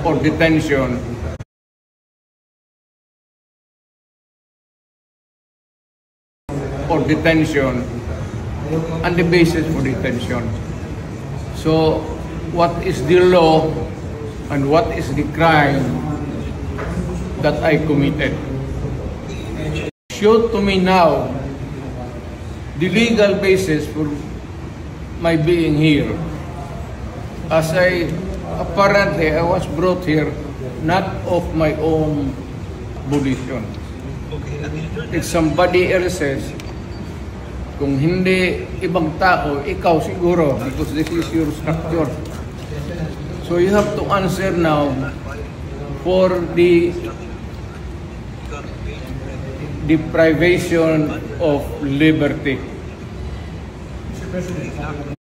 or detention and the basis for detention. So, what is the law and what is the crime that I committed? Show to me now the legal basis for my being here. As apparently I was brought here not of my own volition. It's somebody else's. Kung hindi ibang tao, ikaw siguro, because this is your structure. So you have to answer now for the deprivation of liberty. Inspector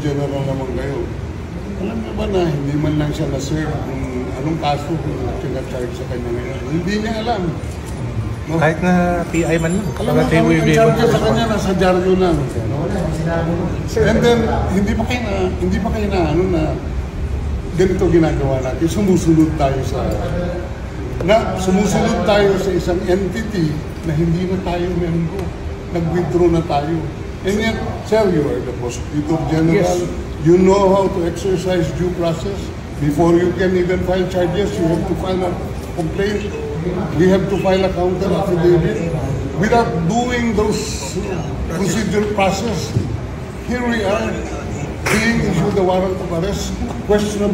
General naman kayo. Alam mo ba na hindi man lang siya na-serve kung anong kaso kung sinacharge sa kanya ngayon? Hindi niya alam. No? Kahit na PI man lang. Alam mo, ang charge sa kanya nasa dyaryo lang. And then, hindi pa kayo na ano na ganito ginagawa natin. Sumusunod tayo sa isang entity na hindi na tayo member. Nag-withdraw na tayo. And yet, sir, you are the Prosecutor General. Yes. You know how to exercise due process. Before you can even file charges, you have to file a complaint. We have to file a counter affidavit. Without doing those procedural process, here we are being issued the warrant of arrest, questionable.